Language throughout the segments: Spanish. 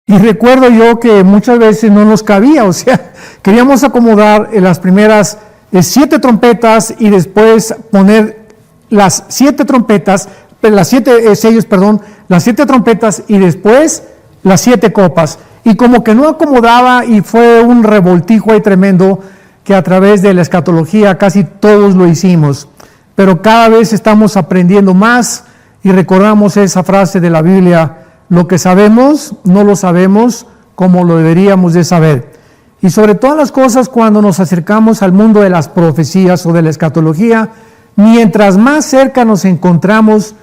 Y recuerdo yo que muchas veces no nos cabía, o sea, queríamos acomodar las primeras 7 trompetas y después poner las 7 trompetas, las 7 sellos, perdón, las 7 trompetas y después las 7 copas. Y como que no acomodaba y fue un revoltijo ahí tremendo que a través de la escatología casi todos lo hicimos. Pero cada vez estamos aprendiendo más y recordamos esa frase de la Biblia: lo que sabemos, no lo sabemos como lo deberíamos de saber. Y sobre todas las cosas, cuando nos acercamos al mundo de las profecías o de la escatología, mientras más cerca nos encontramos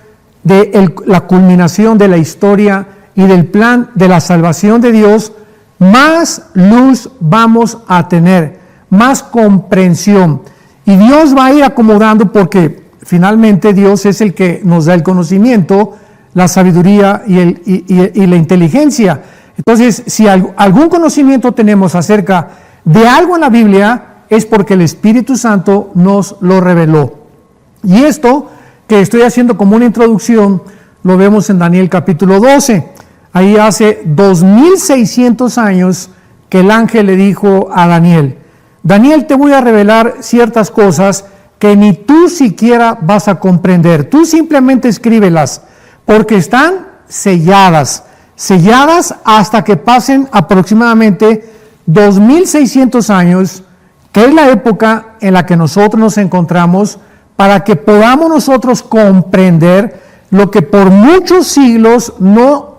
de la culminación de la historia y del plan de la salvación de Dios, más luz vamos a tener, más comprensión. Y Dios va a ir acomodando, porque finalmente Dios es el que nos da el conocimiento, la sabiduría y la inteligencia. Entonces, si algún conocimiento tenemos acerca de algo en la Biblia, es porque el Espíritu Santo nos lo reveló. Y esto que estoy haciendo como una introducción, lo vemos en Daniel capítulo 12. Ahí hace 2600 años que el ángel le dijo a Daniel: Daniel, te voy a revelar ciertas cosas que ni tú siquiera vas a comprender. Tú simplemente escríbelas, porque están selladas hasta que pasen aproximadamente 2600 años, que es la época en la que nosotros nos encontramos, para que podamos nosotros comprender lo que por muchos siglos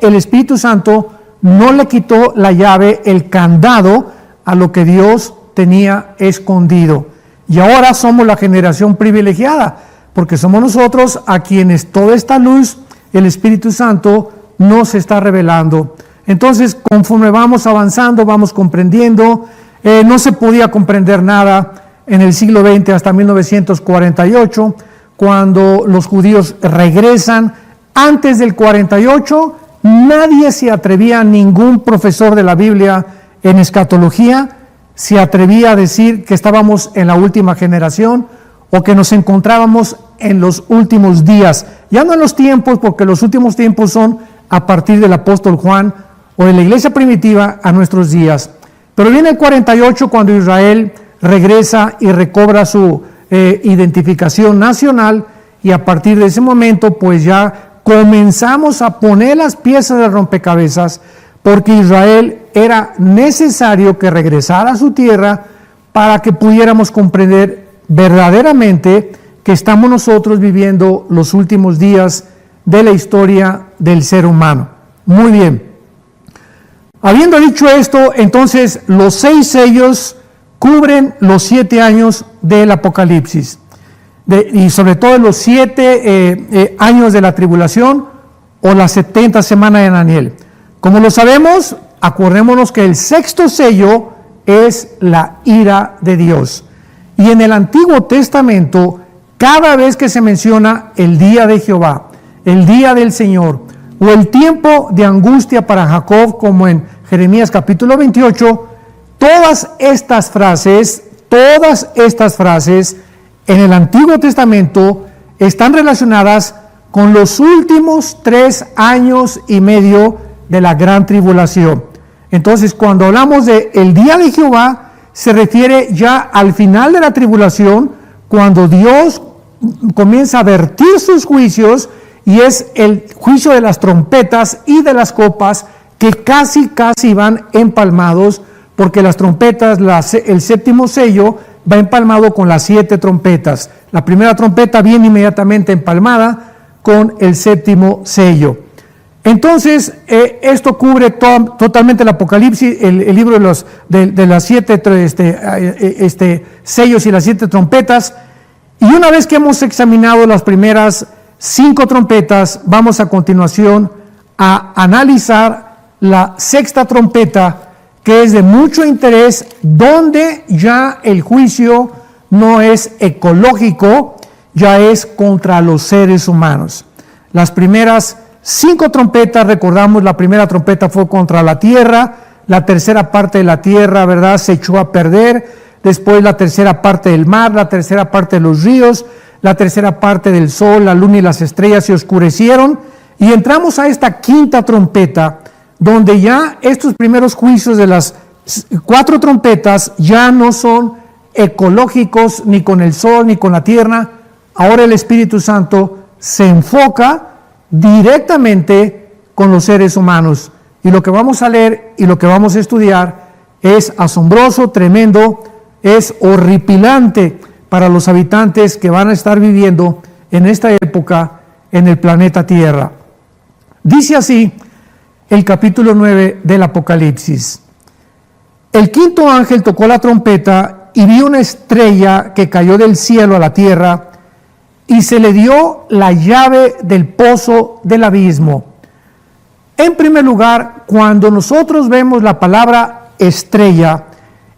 el Espíritu Santo no le quitó la llave, el candado a lo que Dios tenía escondido. Y ahora somos la generación privilegiada, porque somos nosotros a quienes toda esta luz, el Espíritu Santo, nos está revelando. Entonces, conforme vamos avanzando, vamos comprendiendo. No se podía comprender nada en el siglo XX hasta 1948, cuando los judíos regresan. Antes del 48, nadie se atrevía, ningún profesor de la Biblia en escatología se atrevía a decir que estábamos en la última generación o que nos encontrábamos en los últimos días. Ya no en los tiempos, porque los últimos tiempos son a partir del apóstol Juan o de la iglesia primitiva a nuestros días. Pero viene el 48, cuando Israel regresa y recobra su identificación nacional, y a partir de ese momento pues ya comenzamos a poner las piezas de rompecabezas, porque Israel era necesario que regresara a su tierra para que pudiéramos comprender verdaderamente que estamos nosotros viviendo los últimos días de la historia del ser humano. Muy bien. Habiendo dicho esto, entonces los 6 sellos cubren los 7 años del Apocalipsis, y sobre todo los 7 años de la tribulación o las 70 semanas de Daniel. Como lo sabemos, acordémonos que el 6º sello es la ira de Dios. Y en el Antiguo Testamento, cada vez que se menciona el día de Jehová, el día del Señor, o el tiempo de angustia para Jacob, como en Jeremías capítulo 28, todas estas frases en el Antiguo Testamento están relacionadas con los últimos 3 años y medio de la gran tribulación. Entonces, cuando hablamos de el día de Jehová, se refiere ya al final de la tribulación, cuando Dios comienza a vertir sus juicios, y es el juicio de las trompetas y de las copas, que casi van empalmados, porque las trompetas, el 7º sello va empalmado con las 7 trompetas. La primera trompeta viene inmediatamente empalmada con el 7º sello. Entonces, esto cubre totalmente el Apocalipsis, el libro de las 7 sellos y las 7 trompetas. Y una vez que hemos examinado las primeras 5 trompetas, vamos a continuación a analizar la 6ª trompeta, que es de mucho interés, donde ya el juicio no es ecológico, ya es contra los seres humanos. Las primeras 5 trompetas, recordamos, la primera trompeta fue contra la tierra, la tercera parte de la tierra, ¿verdad?, se echó a perder, después la tercera parte del mar, la tercera parte de los ríos, la tercera parte del sol, la luna y las estrellas se oscurecieron, y entramos a esta 5ª trompeta, donde ya estos primeros juicios de las 4 trompetas ya no son ecológicos ni con el sol ni con la tierra. Ahora el Espíritu Santo se enfoca directamente con los seres humanos. Y lo que vamos a leer y lo que vamos a estudiar es asombroso, tremendo, es horripilante para los habitantes que van a estar viviendo en esta época en el planeta Tierra. Dice así el capítulo 9 del Apocalipsis. El quinto ángel tocó la trompeta y vi una estrella que cayó del cielo a la tierra y se le dio la llave del pozo del abismo. En primer lugar, cuando nosotros vemos la palabra estrella,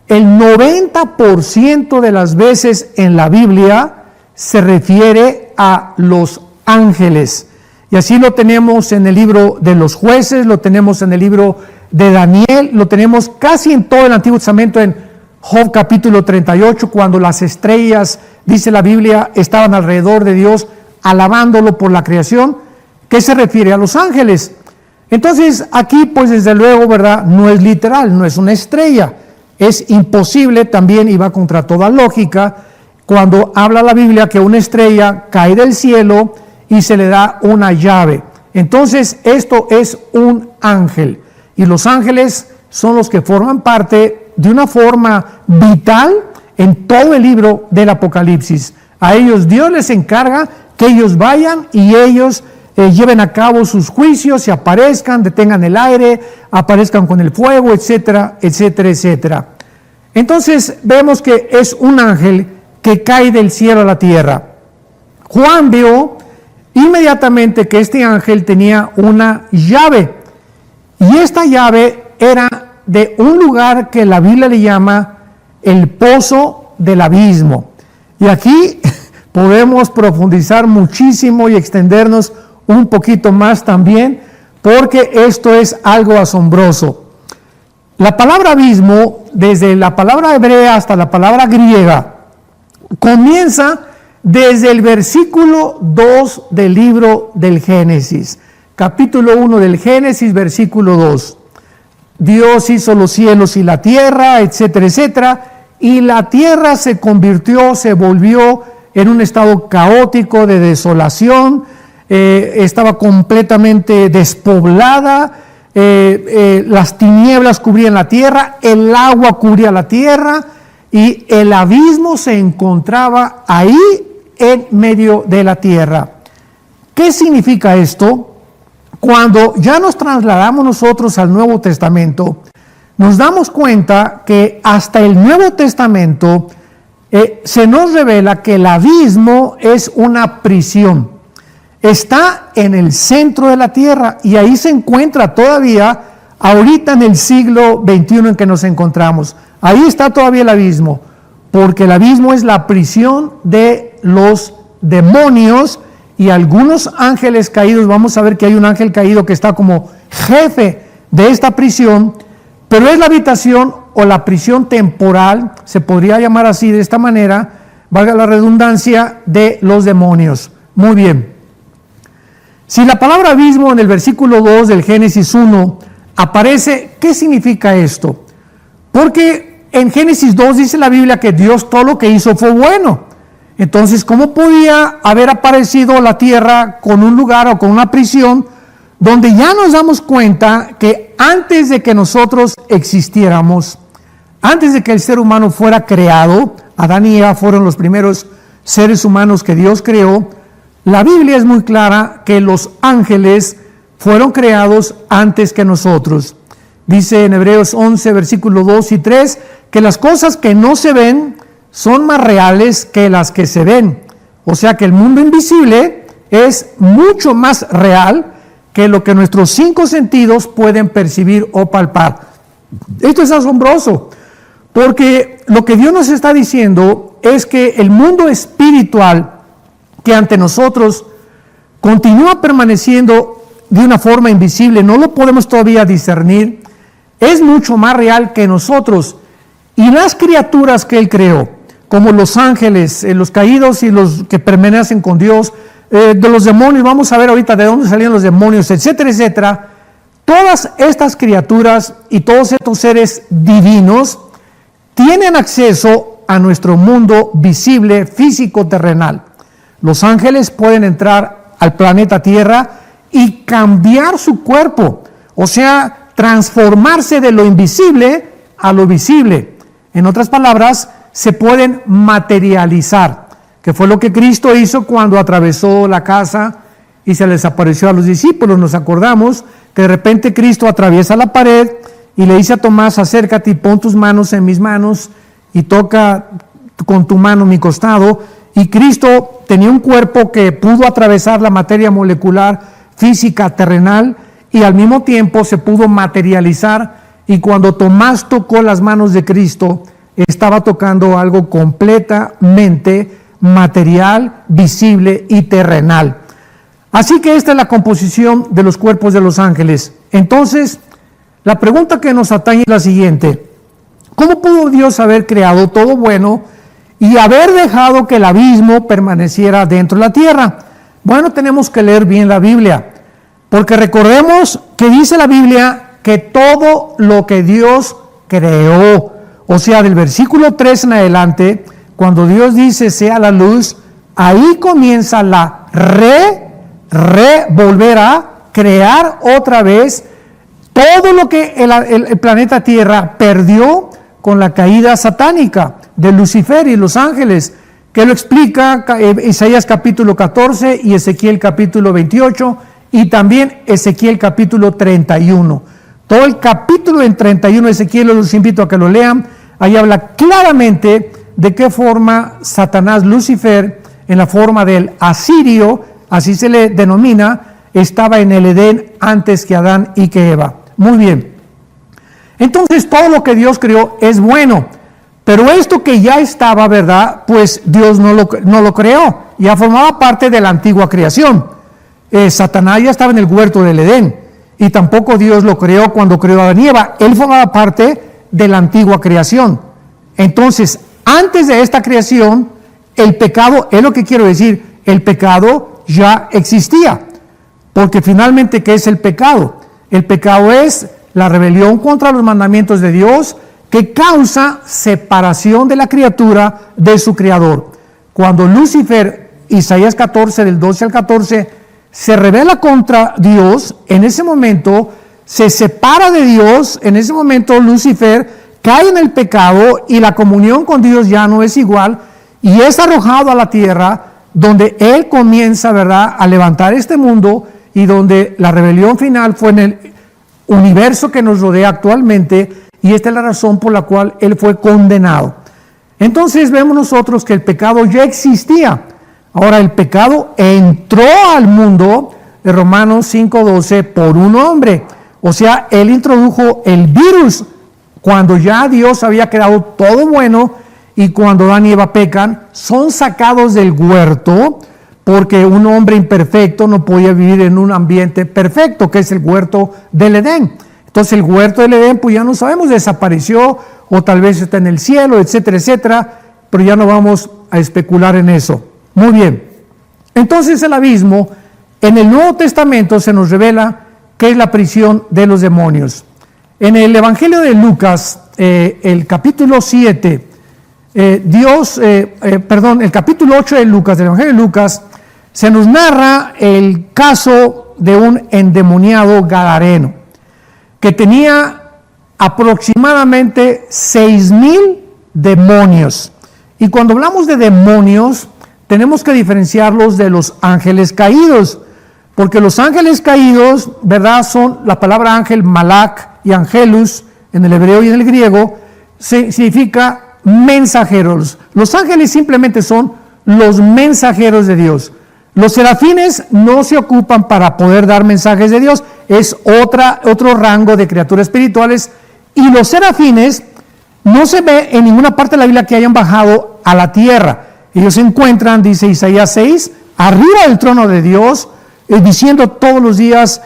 el 90% de las veces en la Biblia se refiere a los ángeles. Y así lo tenemos en el libro de los jueces, lo tenemos en el libro de Daniel, lo tenemos casi en todo el Antiguo Testamento, en Job capítulo 38, cuando las estrellas, dice la Biblia, estaban alrededor de Dios, alabándolo por la creación, que se refiere a los ángeles. Entonces, aquí, pues desde luego, ¿verdad? No es literal, no es una estrella. Es imposible también, y va contra toda lógica, cuando habla la Biblia que una estrella cae del cielo y se le da una llave. Entonces, esto es un ángel. Y los ángeles son los que forman parte de una forma vital en todo el libro del Apocalipsis. A ellos Dios les encarga que ellos vayan y ellos lleven a cabo sus juicios y aparezcan, detengan el aire, aparezcan con el fuego, etcétera, etcétera, etcétera. Entonces vemos que es un ángel que cae del cielo a la tierra. Juan vio inmediatamente que este ángel tenía una llave, y esta llave era de un lugar que la Biblia le llama el pozo del abismo. Y aquí podemos profundizar muchísimo y extendernos un poquito más también, porque esto es algo asombroso. La palabra abismo, desde la palabra hebrea hasta la palabra griega, comienza desde el versículo 2 del libro del Génesis, capítulo 1 del Génesis, versículo 2. Dios hizo los cielos y la tierra, etcétera, etcétera, y la tierra se convirtió, se volvió en un estado caótico de desolación, estaba completamente despoblada, las tinieblas cubrían la tierra, el agua cubría la tierra y el abismo se encontraba ahí en medio de la tierra. ¿Qué significa esto? Cuando ya nos trasladamos nosotros al Nuevo Testamento, nos damos cuenta que hasta el Nuevo Testamento se nos revela que el abismo es una prisión. Está en el centro de la tierra y ahí se encuentra todavía, ahorita en el siglo XXI en que nos encontramos. Ahí está todavía el abismo, porque el abismo es la prisión de los demonios y algunos ángeles caídos. Vamos a ver que hay un ángel caído que está como jefe de esta prisión, pero es la habitación o la prisión temporal, se podría llamar así de esta manera, valga la redundancia, de los demonios. Muy bien. Si la palabra abismo en el versículo 2 del Génesis 1 aparece, ¿qué significa esto? Porque en Génesis 2 dice la Biblia que Dios todo lo que hizo fue bueno. Entonces, ¿cómo podía haber aparecido la tierra con un lugar o con una prisión donde ya nos damos cuenta que antes de que nosotros existiéramos, antes de que el ser humano fuera creado, Adán y Eva fueron los primeros seres humanos que Dios creó? La Biblia es muy clara que los ángeles fueron creados antes que nosotros. Dice en Hebreos 11, versículos 2 y 3, que las cosas que no se ven son más reales que las que se ven. O sea que el mundo invisible es mucho más real que lo que nuestros 5 sentidos pueden percibir o palpar. Esto es asombroso, porque lo que Dios nos está diciendo es que el mundo espiritual que ante nosotros continúa permaneciendo de una forma invisible, no lo podemos todavía discernir, es mucho más real que nosotros. Y las criaturas que Él creó, como los ángeles, los caídos y los que permanecen con Dios, de los demonios, vamos a ver ahorita de dónde salían los demonios, etcétera, etcétera, Todas estas criaturas y todos estos seres divinos tienen acceso a nuestro mundo visible, físico, terrenal. Los ángeles pueden entrar al planeta Tierra y cambiar su cuerpo, o sea, transformarse de lo invisible a lo visible. En otras palabras, se pueden materializar, que fue lo que Cristo hizo cuando atravesó la casa y se les apareció a los discípulos. Nos acordamos que de repente Cristo atraviesa la pared y le dice a Tomás: acércate y pon tus manos en mis manos y toca con tu mano mi costado. Y Cristo tenía un cuerpo que pudo atravesar la materia molecular, física, terrenal, y al mismo tiempo se pudo materializar. Y cuando Tomás tocó las manos de Cristo, estaba tocando algo completamente material, visible y terrenal. Así que esta es la composición de los cuerpos de los ángeles. Entonces, la pregunta que nos atañe es la siguiente: ¿cómo pudo Dios haber creado todo bueno y haber dejado que el abismo permaneciera dentro de la tierra? Bueno, tenemos que leer bien la Biblia, porque recordemos que dice la Biblia que todo lo que Dios creó, o sea, del versículo 3 en adelante, cuando Dios dice sea la luz, ahí comienza la volver a crear otra vez todo lo que el planeta Tierra perdió con la caída satánica de Lucifer y los ángeles, que lo explica Isaías capítulo 14 y Ezequiel capítulo 28 y también Ezequiel capítulo 31. Todo el capítulo en 31 de Ezequiel, los invito a que lo lean. Ahí habla claramente de qué forma Satanás, Lucifer, en la forma del asirio, así se le denomina, estaba en el Edén antes que Adán y que Eva. Muy bien. Entonces todo lo que Dios creó es bueno, pero esto que ya estaba, ¿verdad? Pues Dios no lo creó, ya formaba parte de la antigua creación. Satanás ya estaba en el huerto del Edén y tampoco Dios lo creó cuando creó a Adán y Eva. Él formaba parte de la antigua creación. Entonces, antes de esta creación, el pecado, es lo que quiero decir, el pecado ya existía. Porque finalmente, ¿qué es el pecado? El pecado es la rebelión contra los mandamientos de Dios que causa separación de la criatura de su creador. Cuando Lucifer, Isaías 14, del 12 al 14, se rebela contra Dios, en ese momento se separa de Dios, en ese momento Lucifer cae en el pecado y la comunión con Dios ya no es igual y es arrojado a la tierra, donde él comienza, ¿verdad?, a levantar este mundo y donde la rebelión final fue en el universo que nos rodea actualmente, y esta es la razón por la cual él fue condenado. Entonces vemos nosotros que el pecado ya existía. Ahora el pecado entró al mundo, de Romanos 5:12, por un hombre. O sea, él introdujo el virus cuando ya Dios había creado todo bueno, y cuando Adán y Eva pecan, son sacados del huerto, porque un hombre imperfecto no podía vivir en un ambiente perfecto, que es el huerto del Edén. Entonces el huerto del Edén, pues ya no sabemos, desapareció, o tal vez está en el cielo, etcétera, etcétera, pero ya no vamos a especular en eso. Muy bien. Entonces el abismo, en el Nuevo Testamento se nos revela que es la prisión de los demonios. En el Evangelio de Lucas, el capítulo 7, el capítulo 8 de Lucas, del Evangelio de Lucas, se nos narra el caso de un endemoniado gadareno, que tenía aproximadamente 6,000 demonios. Y cuando hablamos de demonios, tenemos que diferenciarlos de los ángeles caídos, porque los ángeles caídos, ¿verdad?, son la palabra ángel, malak, y angelus, en el hebreo y en el griego, significa mensajeros. Los ángeles simplemente son los mensajeros de Dios. Los serafines no se ocupan para poder dar mensajes de Dios, es otro rango de criaturas espirituales, y los serafines no se ve en ninguna parte de la Biblia que hayan bajado a la tierra. Ellos se encuentran, dice Isaías 6, arriba del trono de Dios, diciendo todos los días,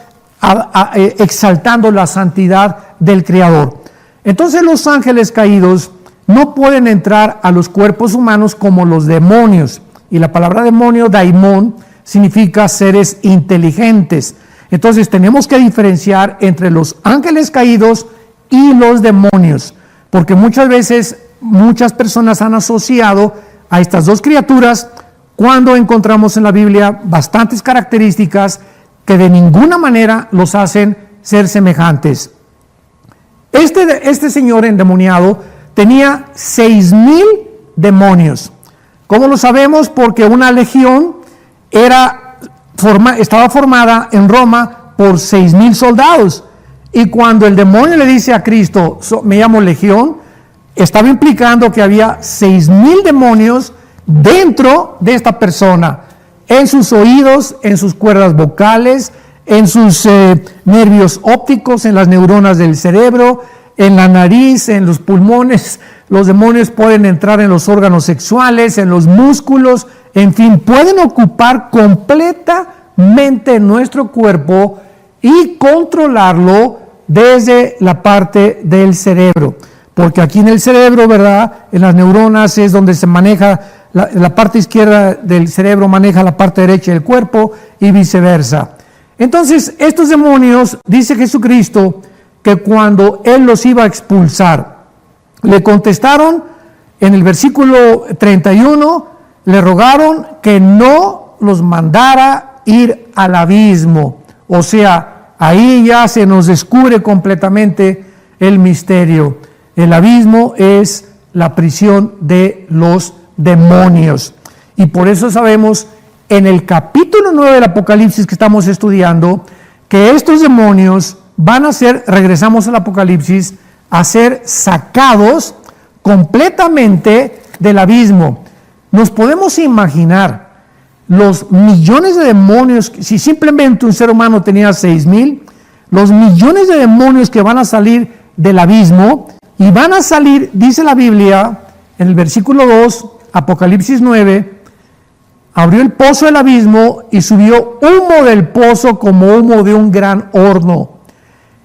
exaltando la santidad del Creador. Entonces los ángeles caídos no pueden entrar a los cuerpos humanos como los demonios. Y la palabra demonio, daimón, significa seres inteligentes. Entonces tenemos que diferenciar entre los ángeles caídos y los demonios, porque muchas veces muchas personas han asociado a estas dos criaturas cuando encontramos en la Biblia bastantes características que de ninguna manera los hacen ser semejantes. Este señor endemoniado tenía 6,000 demonios. ¿Cómo lo sabemos? Porque una legión estaba formada en Roma por 6,000 soldados. Y cuando el demonio le dice a Cristo, me llamo legión, estaba implicando que había 6,000 demonios dentro de esta persona, en sus oídos, en sus cuerdas vocales, en sus nervios ópticos, en las neuronas del cerebro, en la nariz, en los pulmones. Los demonios pueden entrar en los órganos sexuales, en los músculos, en fin, pueden ocupar completamente nuestro cuerpo y controlarlo desde la parte del cerebro. Porque aquí en el cerebro, ¿verdad? En las neuronas es donde se maneja, la parte izquierda del cerebro maneja la parte derecha del cuerpo y viceversa. Entonces, estos demonios, dice Jesucristo, que cuando Él los iba a expulsar, le contestaron en el versículo 31, le rogaron que no los mandara ir al abismo. O sea, ahí ya se nos descubre completamente el misterio. El abismo es la prisión de los demonios. Y por eso sabemos en el capítulo 9 del Apocalipsis que estamos estudiando, que estos demonios van a ser, regresamos al Apocalipsis, a ser sacados completamente del abismo. Nos podemos imaginar los millones de demonios, si simplemente un ser humano tenía 6,000, los millones de demonios que van a salir del abismo, y van a salir, dice la Biblia, en el versículo 2, Apocalipsis 9, abrió el pozo del abismo y subió humo del pozo como humo de un gran horno.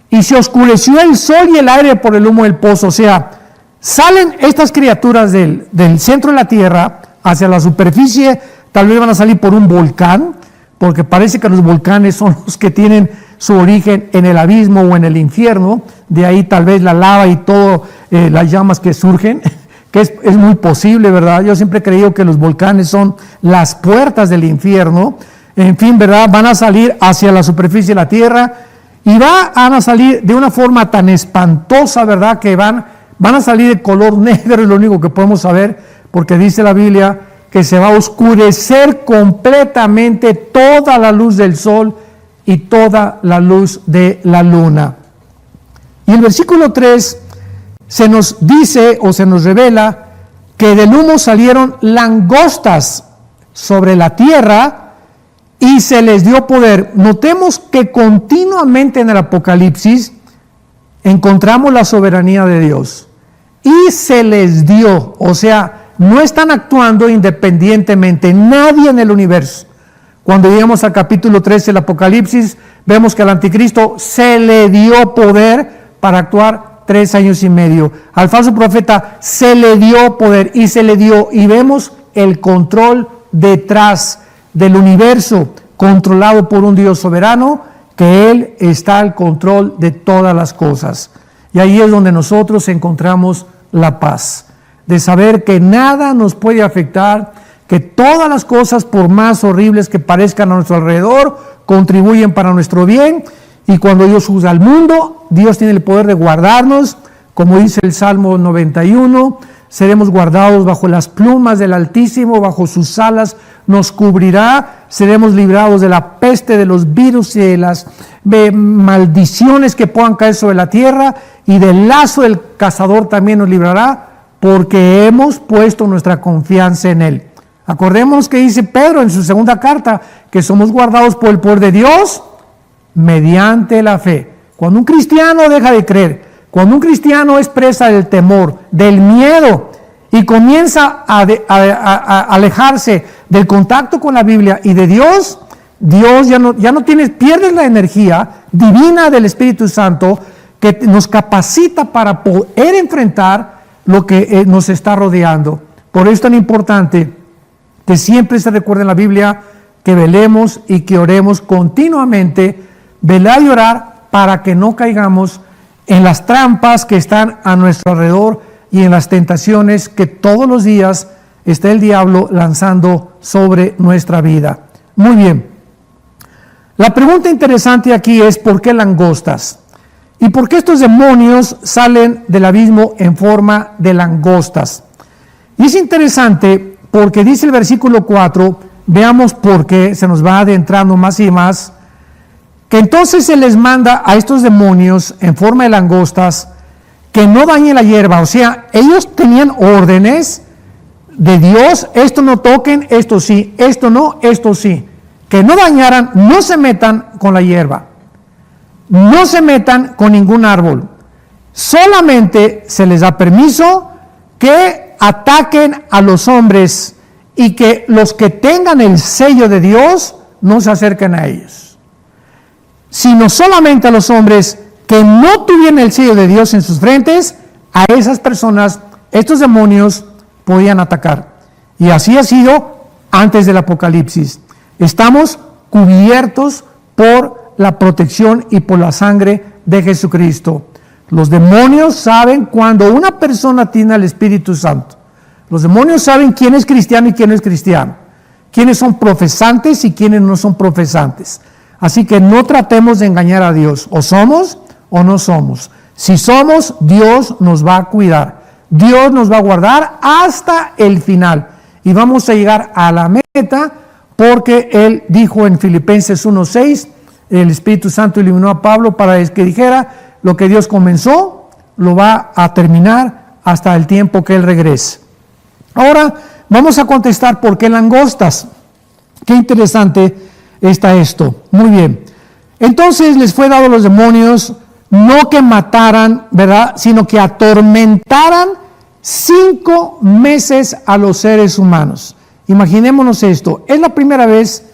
Y se oscureció el sol y el aire por el humo del pozo. O sea, salen estas criaturas del centro de la tierra hacia la superficie. Tal vez van a salir por un volcán, porque parece que los volcanes son los que tienen su origen en el abismo o en el infierno. De ahí tal vez la lava y todo, las llamas que surgen, que es muy posible, ¿verdad? Yo siempre he creído que los volcanes son las puertas del infierno. En fin, ¿verdad? Van a salir hacia la superficie de la tierra y van a salir de una forma tan espantosa, ¿verdad? Que van a salir de color negro, es lo único que podemos saber, porque dice la Biblia que se va a oscurecer completamente toda la luz del sol y toda la luz de la luna. Y el versículo 3 se nos dice o se nos revela que del humo salieron langostas sobre la tierra y se les dio poder. Notemos que continuamente en el Apocalipsis encontramos la soberanía de Dios. Y se les dio, o sea, no están actuando independientemente, nadie en el universo. Cuando llegamos al capítulo 13 del Apocalipsis, vemos que al anticristo se le dio poder para actuar 3 años y medio. Al falso profeta se le dio poder y se le dio, y vemos el control detrás del universo, controlado por un Dios soberano, que Él está al control de todas las cosas. Y ahí es donde nosotros encontramos la paz, de saber que nada nos puede afectar, que todas las cosas, por más horribles que parezcan a nuestro alrededor, contribuyen para nuestro bien. Y cuando Dios juzga al mundo, Dios tiene el poder de guardarnos, como dice el Salmo 91, seremos guardados bajo las plumas del Altísimo, bajo sus alas nos cubrirá, seremos librados de la peste, de los virus y de las maldiciones que puedan caer sobre la tierra, y del lazo del cazador también nos librará, porque hemos puesto nuestra confianza en Él. Acordémonos que dice Pedro en su segunda carta, que somos guardados por el poder de Dios mediante la fe. Cuando un cristiano deja de creer, cuando un cristiano es presa del temor, del miedo, y comienza a alejarse del contacto con la Biblia y de Dios, Dios ya no tiene, pierdes la energía divina del Espíritu Santo que nos capacita para poder enfrentar lo que nos está rodeando. Por eso es tan importante que siempre se recuerde en la Biblia que velemos y que oremos continuamente, velar y orar para que no caigamos en las trampas que están a nuestro alrededor y en las tentaciones que todos los días está el diablo lanzando sobre nuestra vida. Muy bien. La pregunta interesante aquí es ¿por qué langostas? ¿Y por qué estos demonios salen del abismo en forma de langostas? Y es interesante porque dice el versículo 4, veamos por qué se nos va adentrando más y más, que entonces se les manda a estos demonios en forma de langostas que no dañen la hierba. O sea, ellos tenían órdenes de Dios, esto no toquen, esto sí, esto no, esto sí. Que no dañaran, no se metan con la hierba, no se metan con ningún árbol. Solamente se les da permiso que ataquen a los hombres y que los que tengan el sello de Dios no se acerquen a ellos, sino solamente a los hombres que no tuvieran el sello de Dios en sus frentes. A esas personas, estos demonios podían atacar. Y así ha sido antes del Apocalipsis. Estamos cubiertos por la protección y por la sangre de Jesucristo. Los demonios saben cuando una persona tiene al Espíritu Santo. Los demonios saben quién es cristiano y quién no es cristiano, quiénes son profesantes y quiénes no son profesantes. Así que no tratemos de engañar a Dios, o somos o no somos. Si somos, Dios nos va a cuidar, Dios nos va a guardar hasta el final y vamos a llegar a la meta, porque Él dijo en Filipenses 1:6, el Espíritu Santo iluminó a Pablo para que dijera, lo que Dios comenzó, lo va a terminar hasta el tiempo que Él regrese. Ahora vamos a contestar por qué langostas. Qué interesante está esto. Muy bien. Entonces les fue dado a los demonios no que mataran, ¿verdad?, sino que atormentaran 5 meses a los seres humanos. Imaginémonos esto. Es la primera vez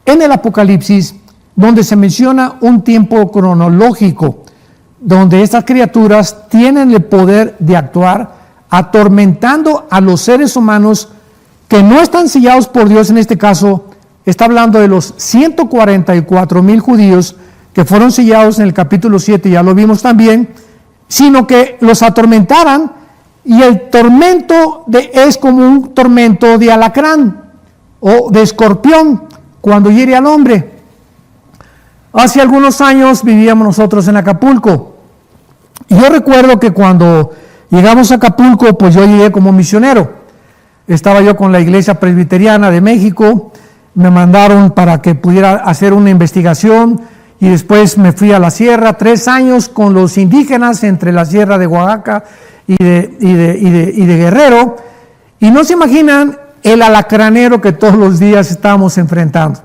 en el Apocalipsis donde se menciona un tiempo cronológico, donde estas criaturas tienen el poder de actuar atormentando a los seres humanos que no están sellados por Dios. En este caso está hablando de los 144,000 judíos que fueron sellados en el capítulo 7, ya lo vimos también, sino que los atormentaran, y el tormento es como un tormento de alacrán o de escorpión cuando hiere al hombre. Hace algunos años vivíamos nosotros en Acapulco, y yo recuerdo que cuando llegamos a Acapulco, pues yo llegué como misionero. Estaba yo con la Iglesia Presbiteriana de México, me mandaron para que pudiera hacer una investigación, y después me fui a la sierra, 3 años con los indígenas entre la sierra de Oaxaca y de Guerrero, y no se imaginan el alacranero que todos los días estábamos enfrentando.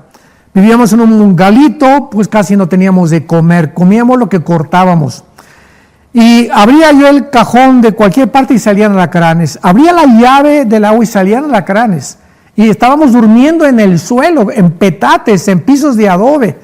Vivíamos en un mungalito, pues casi no teníamos de comer, comíamos lo que cortábamos. Y abría yo el cajón de cualquier parte y salían alacranes. Abría la llave del agua y salían alacranes. Y estábamos durmiendo en el suelo, en petates, en pisos de adobe.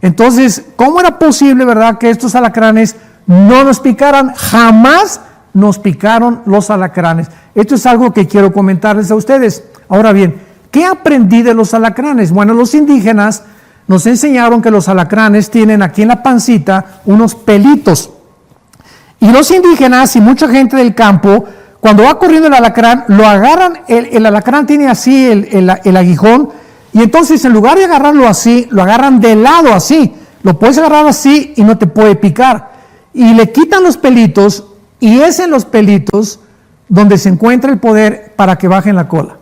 Entonces, ¿cómo era posible, verdad, que estos alacranes no nos picaran? Jamás nos picaron los alacranes. Esto es algo que quiero comentarles a ustedes. Ahora bien, ¿qué aprendí de los alacranes? Bueno, los indígenas nos enseñaron que los alacranes tienen aquí en la pancita unos pelitos. Y los indígenas y mucha gente del campo, cuando va corriendo el alacrán, lo agarran, el alacrán tiene así el aguijón, y entonces en lugar de agarrarlo así, lo agarran de lado así. Lo puedes agarrar así y no te puede picar. Y le quitan los pelitos, y es en los pelitos donde se encuentra el poder para que bajen la cola.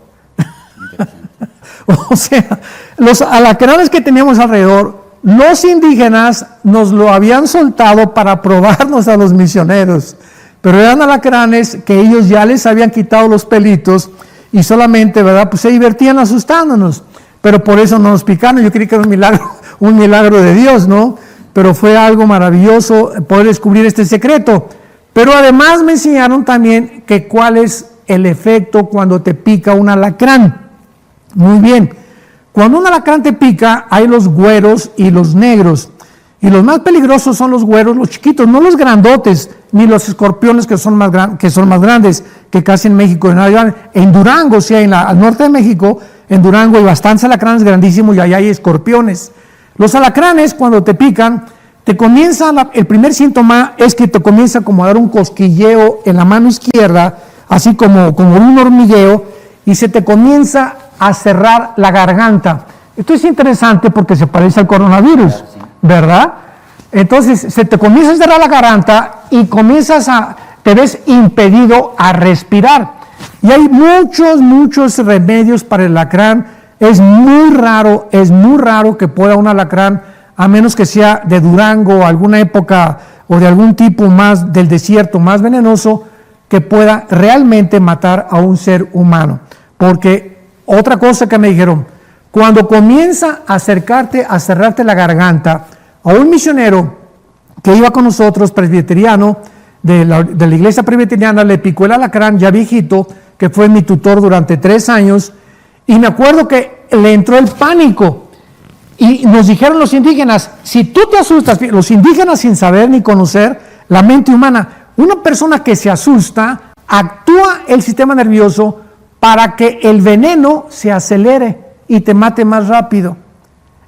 O sea, los alacranes que teníamos alrededor, los indígenas nos lo habían soltado para probarnos a los misioneros, pero eran alacranes que ellos ya les habían quitado los pelitos y solamente, ¿verdad?, pues se divertían asustándonos, pero por eso no nos picaron. Yo creí que era un milagro de Dios, ¿no? Pero fue algo maravilloso poder descubrir este secreto. Pero además me enseñaron también que cuál es el efecto cuando te pica un alacrán. Muy bien. Cuando un alacrán te pica, hay los güeros y los negros. Y los más peligrosos son los güeros, los chiquitos, no los grandotes, ni los escorpiones que son más grandes, que casi en México. En Durango, al norte de México, en Durango hay bastantes alacranes grandísimos y allá hay escorpiones. Los alacranes, cuando te pican, el primer síntoma es que te comienza como a dar un cosquilleo en la mano izquierda, así como un hormigueo, y se te comienza a cerrar la garganta. Esto es interesante porque se parece al coronavirus, ¿verdad? Entonces, se te comienza a cerrar la garganta y te ves impedido a respirar. Y hay muchos remedios para el alacrán. Es muy raro que pueda un alacrán, a menos que sea de Durango o alguna época o de algún tipo más del desierto, más venenoso, que pueda realmente matar a un ser humano. Porque otra cosa que me dijeron, cuando comienza a acercarte, a cerrarte la garganta, a un misionero que iba con nosotros, presbiteriano, de la iglesia presbiteriana, le picó el alacrán, ya viejito, que fue mi tutor durante 3 años, y me acuerdo que le entró el pánico, y nos dijeron los indígenas, si tú te asustas, los indígenas sin saber ni conocer la mente humana, una persona que se asusta, actúa el sistema nervioso para que el veneno se acelere y te mate más rápido.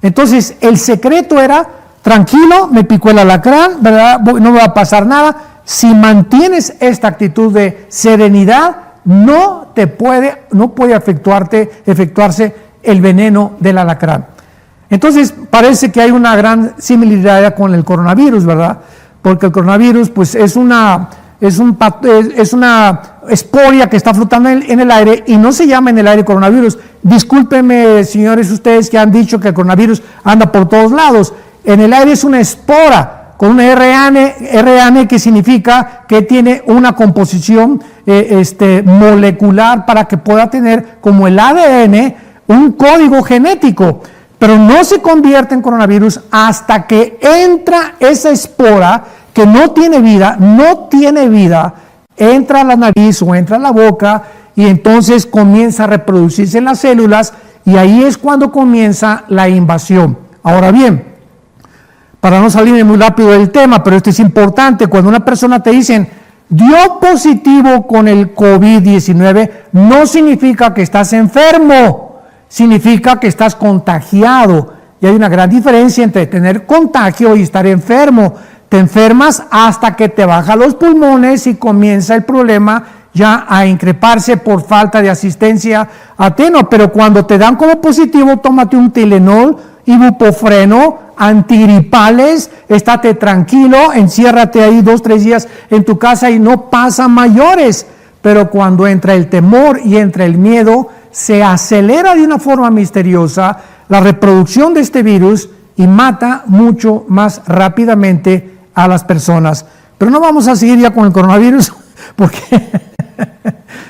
Entonces, el secreto era, tranquilo, me picó el alacrán, ¿verdad? No me va a pasar nada. Si mantienes esta actitud de serenidad, no puede efectuarse el veneno del alacrán. Entonces, parece que hay una gran similaridad con el coronavirus, ¿verdad? Porque el coronavirus, pues, es una esporia que está flotando en el aire y no se llama en el aire coronavirus. Discúlpenme, señores, ustedes que han dicho que el coronavirus anda por todos lados. En el aire es una espora con un RNA que significa que tiene una composición molecular para que pueda tener, como el ADN, un código genético. Pero no se convierte en coronavirus hasta que entra esa espora que no tiene vida, entra a la nariz o entra a la boca y entonces comienza a reproducirse en las células y ahí es cuando comienza la invasión. Ahora bien, para no salirme muy rápido del tema, pero esto es importante, cuando una persona te dicen dio positivo con el COVID-19, no significa que estás enfermo, significa que estás contagiado. Y hay una gran diferencia entre tener contagio y estar enfermo. Te enfermas hasta que te bajan los pulmones y comienza el problema ya a increparse por falta de asistencia a Teno. Pero cuando te dan como positivo, tómate un Tylenol, ibuprofeno, antigripales, estate tranquilo, enciérrate ahí 2-3 días en tu casa y no pasa mayores. Pero cuando entra el temor y entra el miedo, se acelera de una forma misteriosa la reproducción de este virus y mata mucho más rápidamente a las personas. Pero no vamos a seguir ya con el coronavirus porque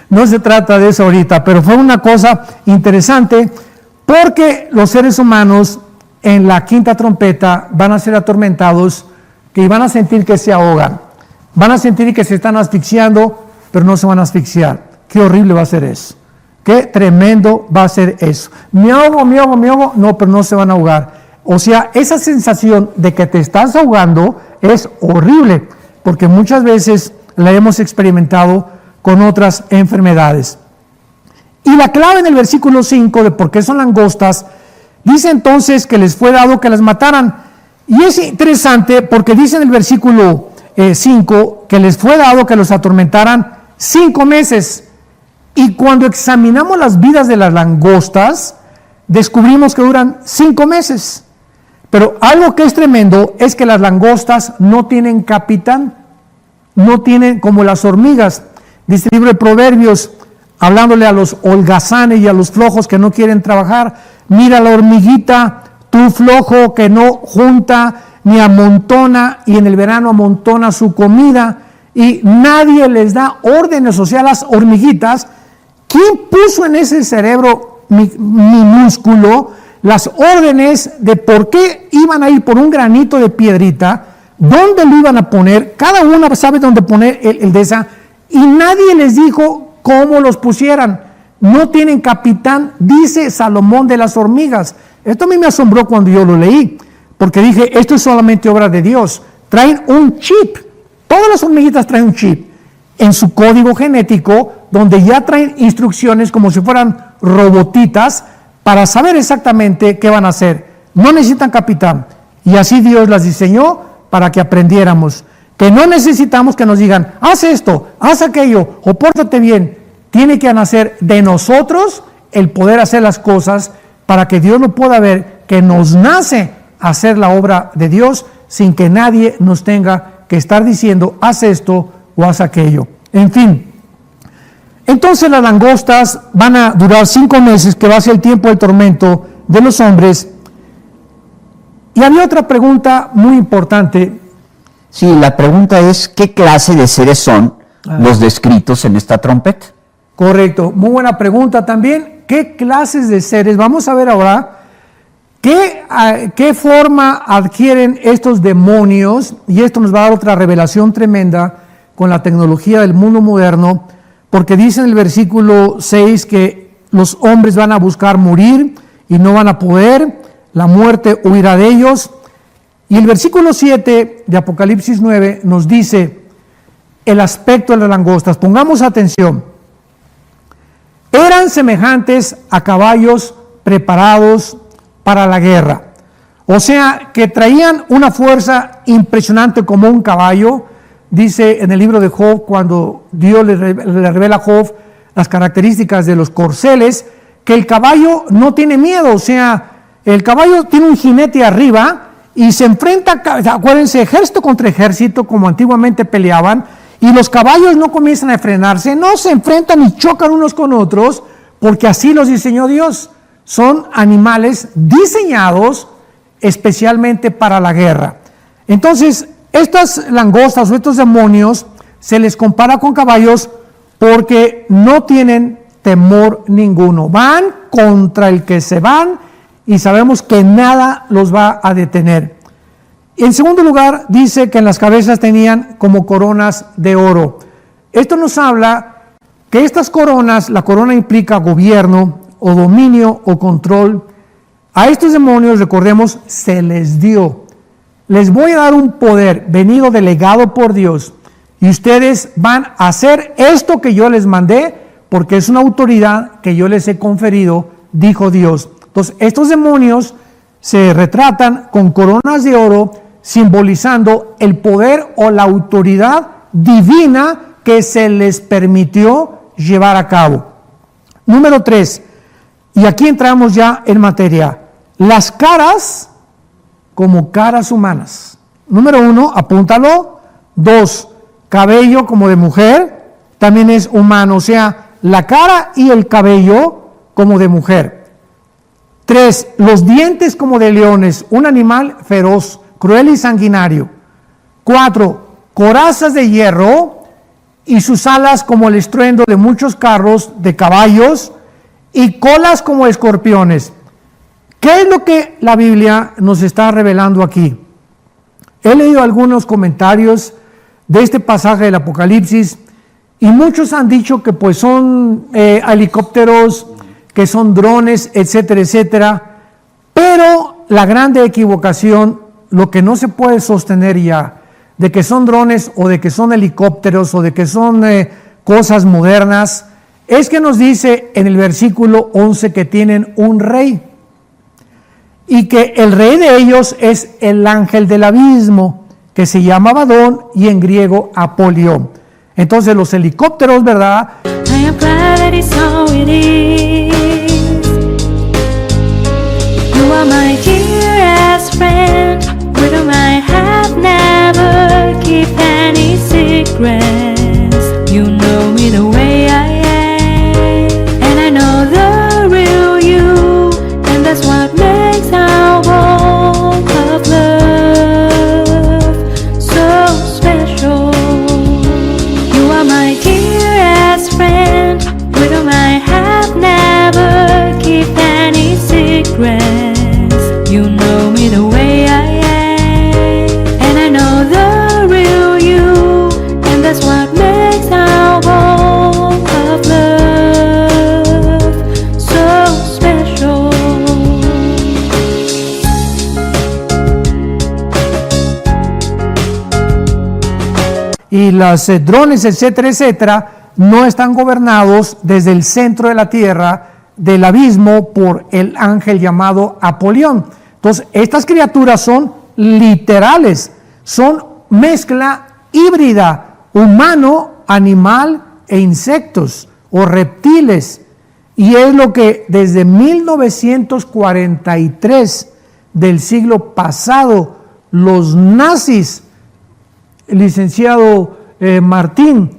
no se trata de eso ahorita, pero fue una cosa interesante porque los seres humanos en la quinta trompeta van a ser atormentados y van a sentir que se ahogan, van a sentir que se están asfixiando, pero no se van a asfixiar. Qué horrible va a ser eso, qué tremendo va a ser eso. Me ahogo, no, pero no se van a ahogar. O sea, esa sensación de que te estás ahogando es horrible, porque muchas veces la hemos experimentado con otras enfermedades. Y la clave en el versículo 5 de por qué son langostas, dice entonces que les fue dado que las mataran. Y es interesante porque dice en el versículo 5 que les fue dado que los atormentaran 5 meses. Y cuando examinamos las vidas de las langostas, descubrimos que duran 5 meses. Pero algo que es tremendo es que las langostas no tienen capitán, no tienen como las hormigas. Dice el libro de Proverbios, hablándole a los holgazanes y a los flojos que no quieren trabajar, mira la hormiguita, tú flojo que no junta ni amontona y en el verano amontona su comida y nadie les da órdenes, o sea, las hormiguitas, ¿quién puso en ese cerebro minúsculo las órdenes de por qué iban a ir por un granito de piedrita, dónde lo iban a poner? Cada una sabe dónde poner el de esa, y nadie les dijo cómo los pusieran. No tienen capitán, dice Salomón de las hormigas. Esto a mí me asombró cuando yo lo leí, porque dije, esto es solamente obra de Dios. Traen un chip, todas las hormiguitas traen un chip en su código genético, donde ya traen instrucciones como si fueran robotitas, para saber exactamente qué van a hacer. no necesitan capitán. Y así Dios las diseñó para que aprendiéramos. Que no necesitamos que nos digan, haz esto, haz aquello, o pórtate bien. Tiene que nacer de nosotros el poder hacer las cosas para que Dios lo pueda ver, que nos nace hacer la obra de Dios sin que nadie nos tenga que estar diciendo, haz esto o haz aquello. En fin. Entonces las langostas van a durar 5 meses, que va a ser el tiempo del tormento de los hombres. Y había otra pregunta muy importante. Sí, la pregunta es, ¿qué clase de seres son los descritos en esta trompeta? Correcto, muy buena pregunta también. ¿Qué clases de seres? Vamos a ver ahora qué forma adquieren estos demonios, y esto nos va a dar otra revelación tremenda con la tecnología del mundo moderno, porque dice en el versículo 6 que los hombres van a buscar morir y no van a poder, la muerte huirá de ellos. Y el versículo 7 de Apocalipsis 9 nos dice el aspecto de las langostas. Pongamos atención. Eran semejantes a caballos preparados para la guerra. O sea, que traían una fuerza impresionante como un caballo. Dice en el libro de Job, cuando Dios le revela a Job las características de los corceles, que el caballo no tiene miedo. O sea, el caballo tiene un jinete arriba y se enfrenta, acuérdense, ejército contra ejército, como antiguamente peleaban, y los caballos no comienzan a frenarse, no se enfrentan y chocan unos con otros, porque así los diseñó Dios. Son animales diseñados especialmente para la guerra. Entonces, estas langostas o estos demonios se les compara con caballos porque no tienen temor ninguno. Van contra el que se van y sabemos que nada los va a detener. En segundo lugar, dice que en las cabezas tenían como coronas de oro. Esto nos habla que estas coronas, la corona implica gobierno o dominio o control. A estos demonios, recordemos, se les dio. Les voy a dar un poder venido delegado por Dios y ustedes van a hacer esto que yo les mandé porque es una autoridad que yo les he conferido, dijo Dios. Entonces, estos demonios se retratan con coronas de oro, simbolizando el poder o la autoridad divina que se les permitió llevar a cabo. Número 3, y aquí entramos ya en materia, las caras como caras humanas. Número 1, apúntalo. 2, cabello como de mujer, también es humano, o sea, la cara y el cabello como de mujer. 3, los dientes como de leones, un animal feroz, cruel y sanguinario. 4, corazas de hierro y sus alas como el estruendo de muchos carros de caballos y colas como escorpiones. ¿Qué es lo que la Biblia nos está revelando aquí? He leído algunos comentarios de este pasaje del Apocalipsis y muchos han dicho que pues son helicópteros, que son drones, etcétera, etcétera, pero la grande equivocación, lo que no se puede sostener ya, de que son drones o de que son helicópteros o de que son cosas modernas, es que nos dice en el versículo 11 que tienen un rey y que el rey de ellos es el ángel del abismo, que se llama Abadón y en griego Apolión. Entonces los helicópteros, ¿verdad? I am glad that it's how it is. You are my dearest friend, with whom I have never keep any secrets. You know me the way I am, and I know the real you, and that's what makes our walk of love so special. You are my dearest friend, with whom I have never keep any secrets. You know me the way I am, and I know the real you, and that's what makes our walk of love so special. Y los drones, etcétera, etcétera, no están gobernados desde el centro de la tierra, del abismo, por el ángel llamado Apolión. Entonces, estas criaturas son literales, son mezcla híbrida, humano, animal e insectos o reptiles. Y es lo que desde 1943 del siglo pasado, los nazis, el licenciado Martín,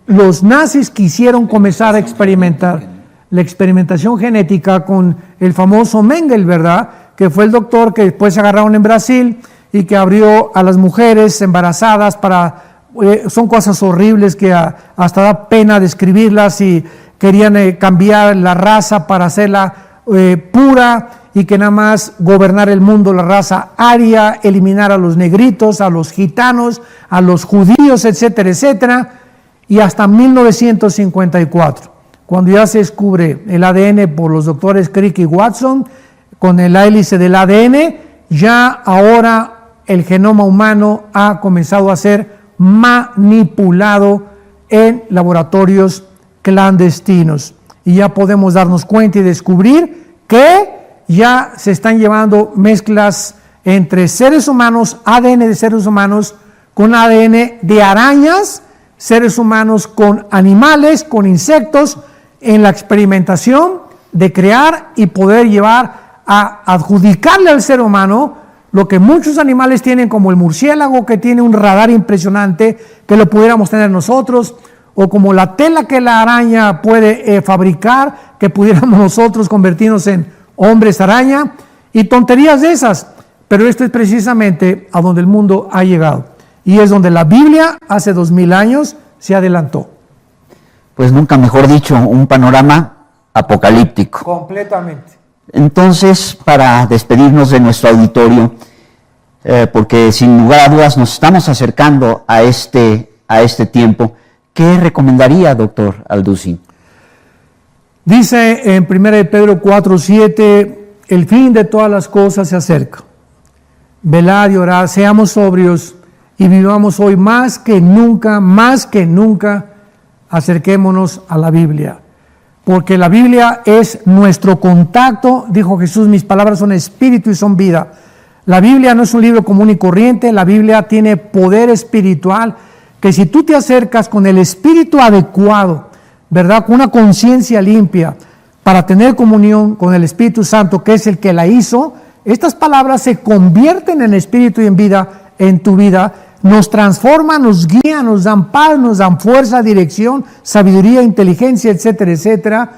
los nazis quisieron comenzar a experimentar la experimentación genética con el famoso Mengele, ¿verdad? Que fue el doctor que después se agarraron en Brasil y que abrió a las mujeres embarazadas para... son cosas horribles que hasta da pena describirlas, y querían cambiar la raza para hacerla pura y que nada más gobernar el mundo la raza aria, eliminar a los negritos, a los gitanos, a los judíos, etcétera, etcétera. Y hasta 1954, cuando ya se descubre el ADN por los doctores Crick y Watson, con el hélice del ADN, ya ahora el genoma humano ha comenzado a ser manipulado en laboratorios clandestinos. Y ya podemos darnos cuenta y descubrir que ya se están llevando mezclas entre seres humanos, ADN de seres humanos, con ADN de arañas, seres humanos con animales, con insectos, en la experimentación de crear y poder llevar a adjudicarle al ser humano lo que muchos animales tienen, como el murciélago, que tiene un radar impresionante, que lo pudiéramos tener nosotros, o como la tela que la araña puede fabricar, que pudiéramos nosotros convertirnos en hombres araña, y tonterías de esas. Pero esto es precisamente a donde el mundo ha llegado, y es donde la Biblia hace 2000 años se adelantó. Pues nunca mejor dicho, un panorama apocalíptico. Completamente. Entonces, para despedirnos de nuestro auditorio, porque sin lugar a dudas nos estamos acercando a este tiempo, ¿qué recomendaría, doctor Alducin? Dice en 1 Pedro 4:7, el fin de todas las cosas se acerca. Velad y orad, seamos sobrios y vivamos hoy más que nunca, acerquémonos a la Biblia. Porque la Biblia es nuestro contacto, dijo Jesús, mis palabras son espíritu y son vida. La Biblia no es un libro común y corriente, la Biblia tiene poder espiritual, que si tú te acercas con el espíritu adecuado, ¿verdad? Con una conciencia limpia, para tener comunión con el Espíritu Santo, que es el que la hizo, estas palabras se convierten en espíritu y en vida en tu vida, nos transforman, nos guían, nos dan paz, nos dan fuerza, dirección, sabiduría, inteligencia, etcétera, etcétera,